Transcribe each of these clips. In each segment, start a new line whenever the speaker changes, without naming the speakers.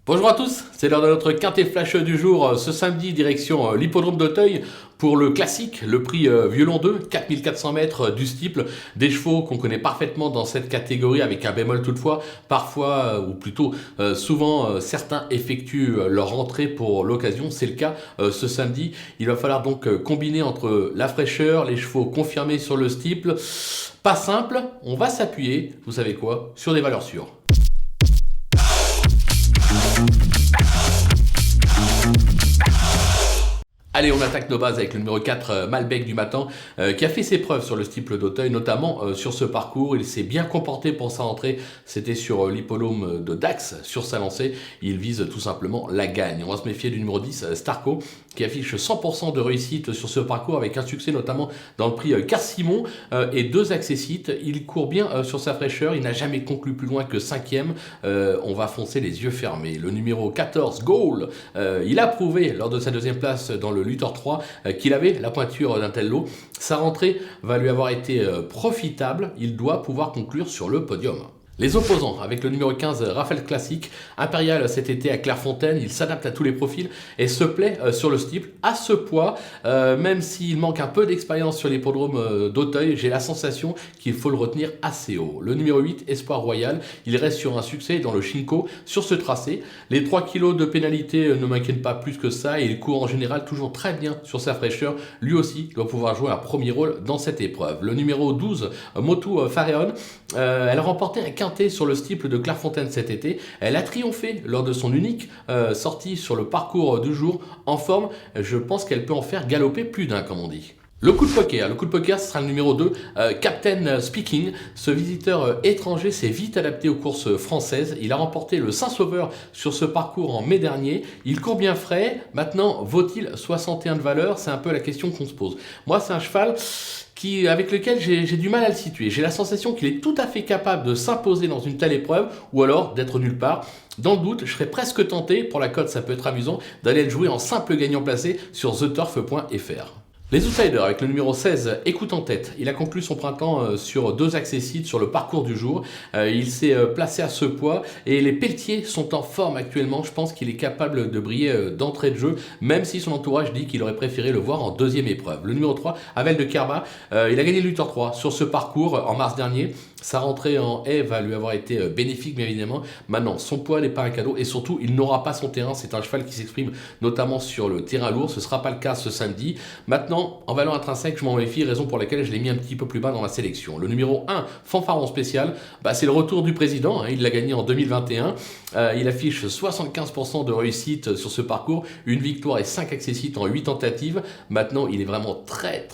Bonjour à tous, c'est l'heure de notre quintet flash du jour. Ce samedi, direction l'hippodrome d'Auteuil pour le classique, le prix Violon 2, 4400 mètres du steeple. Des chevaux qu'on connaît parfaitement dans cette catégorie avec un bémol toutefois. Parfois, ou plutôt souvent, certains effectuent leur entrée pour l'occasion. C'est le cas ce samedi. Il va falloir donc combiner entre la fraîcheur, les chevaux confirmés sur le steeple. Pas simple, on va s'appuyer, vous savez quoi, sur des valeurs sûres. Allez, on attaque nos bases avec le numéro 4, Malbec du Matin, qui a fait ses preuves sur le steeple d'Auteuil, notamment sur ce parcours. Il s'est bien comporté pour sa rentrée. C'était sur l'hippodrome de Dax, sur sa lancée. Il vise tout simplement la gagne. On va se méfier du numéro 10, Starco, qui affiche 100% de réussite sur ce parcours, avec un succès notamment dans le prix Car-Simon et 2 accessites. Il court bien sur sa fraîcheur. Il n'a jamais conclu plus loin que 5e. On va foncer les yeux fermés. Le numéro 14, Goal, il a prouvé lors de sa deuxième place dans le Luthor 3 qu'il avait la pointure d'un tel lot. Sa rentrée va lui avoir été profitable. Il doit pouvoir conclure sur le podium. Les opposants, avec le numéro 15, Raphaël Classique, impérial cet été à Clairefontaine, il s'adapte à tous les profils et se plaît sur le steeple. À ce poids, même s'il manque un peu d'expérience sur l'hippodrome d'Auteuil, j'ai la sensation qu'il faut le retenir assez haut. Le numéro 8, Espoir Royal, il reste sur un succès dans le Shinko sur ce tracé. Les 3 kilos de pénalité ne m'inquiètent pas plus que ça et il court en général toujours très bien sur sa fraîcheur. Lui aussi doit pouvoir jouer un premier rôle dans cette épreuve. Le numéro 12, Motu Faréon, elle a remporté un quintet sur le steeple de Clairefontaine cet été. Elle a triomphé lors de son unique sortie sur le parcours du jour. En forme, je pense qu'elle peut en faire galoper plus d'un, comme on dit. Le coup de poker, ce sera le numéro 2, Captain Speaking. Ce visiteur étranger s'est vite adapté aux courses françaises. Il a remporté le Saint-Sauveur sur ce parcours en mai dernier. Il court bien frais. Maintenant, vaut-il 61 de valeur? C'est un peu la question qu'on se pose. Moi, c'est un cheval avec lequel j'ai du mal à le situer. J'ai la sensation qu'il est tout à fait capable de s'imposer dans une telle épreuve, ou alors d'être nulle part. Dans le doute, je serais presque tenté, pour la cote ça peut être amusant, d'aller le jouer en simple gagnant placé sur theturf.fr. Les outsiders avec le numéro 16, Écoute en tête. Il a conclu son printemps sur 2 accessites sur le parcours du jour. Il s'est placé à ce poids et les Pelletiers sont en forme actuellement. Je pense qu'il est capable de briller d'entrée de jeu, même si son entourage dit qu'il aurait préféré le voir en deuxième épreuve. Le numéro 3, Avel de Kerba, il a gagné le Luthor 3 sur ce parcours en mars dernier. Sa rentrée en haie va lui avoir été bénéfique, bien évidemment. Maintenant, son poids n'est pas un cadeau et surtout, il n'aura pas son terrain. C'est un cheval qui s'exprime notamment sur le terrain lourd. Ce ne sera pas le cas ce samedi. Maintenant, en valeur intrinsèque, je m'en méfie, raison pour laquelle je l'ai mis un petit peu plus bas dans la sélection. Le numéro 1, Fanfaron Spécial, c'est le retour du président. Il l'a gagné en 2021. Il affiche 75% de réussite sur ce parcours. Une victoire et 5 accessites en 8 tentatives. Maintenant, il est vraiment très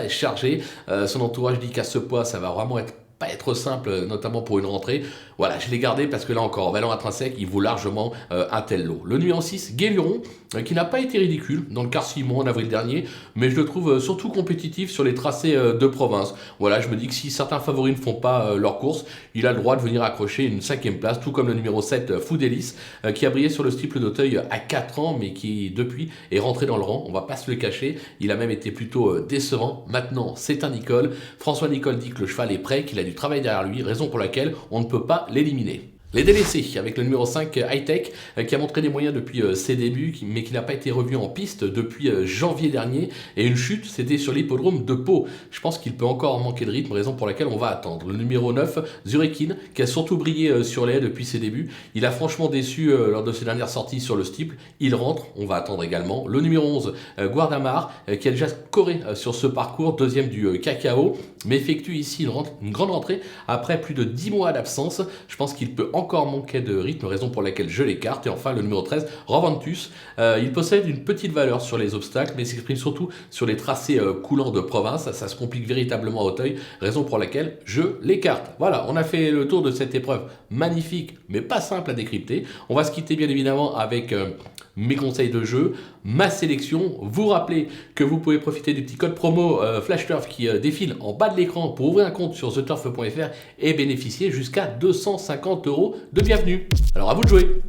chargé. Son entourage dit qu'à ce poids, ça va vraiment pas être simple, notamment pour une rentrée. Voilà, je l'ai gardé parce que là encore, en valeur intrinsèque, il vaut largement un tel lot. Le numéro 6, Guéluron, qui n'a pas été ridicule dans le Car-Simon en avril dernier, mais je le trouve surtout compétitif sur les tracés de province. Voilà, je me dis que si certains favoris ne font pas leur course, il a le droit de venir accrocher une 5e place, tout comme le numéro 7, Foudélis, qui a brillé sur le steeple d'Auteuil à 4 ans, mais qui depuis est rentré dans le rang. On va pas se le cacher, il a même été plutôt décevant. Maintenant, c'est un Nicole. François Nicole dit que le cheval est prêt, qu'il a du travail derrière lui, raison pour laquelle on ne peut pas l'éliminer. Les délaissés, avec le numéro 5, Hightech, qui a montré des moyens depuis ses débuts, mais qui n'a pas été revu en piste depuis janvier dernier. Et une chute, c'était sur l'hippodrome de Pau. Je pense qu'il peut encore manquer de rythme, raison pour laquelle on va attendre. Le numéro 9, Zurekin, qui a surtout brillé sur les haies depuis ses débuts. Il a franchement déçu lors de ses dernières sorties sur le steeple. Il rentre, on va attendre également. Le numéro 11, Guardamar, qui a déjà scoré sur ce parcours, deuxième du Cacao, mais effectue ici une grande rentrée après plus de 10 mois d'absence. Je pense qu'il peut encore manquer de rythme, raison pour laquelle je l'écarte. Et enfin, le numéro 13, Rovantus, il possède une petite valeur sur les obstacles, mais s'exprime surtout sur les tracés coulants de province. Ça se complique véritablement à Auteuil, raison pour laquelle je l'écarte. Voilà, on a fait le tour de cette épreuve magnifique, mais pas simple à décrypter. On va se quitter bien évidemment avec mes conseils de jeu, ma sélection. Vous rappelez que vous pouvez profiter du petit code promo FlashTurf qui défile en bas de l'écran pour ouvrir un compte sur theturf.fr et bénéficier jusqu'à 250 € de bienvenue. Alors à vous de jouer.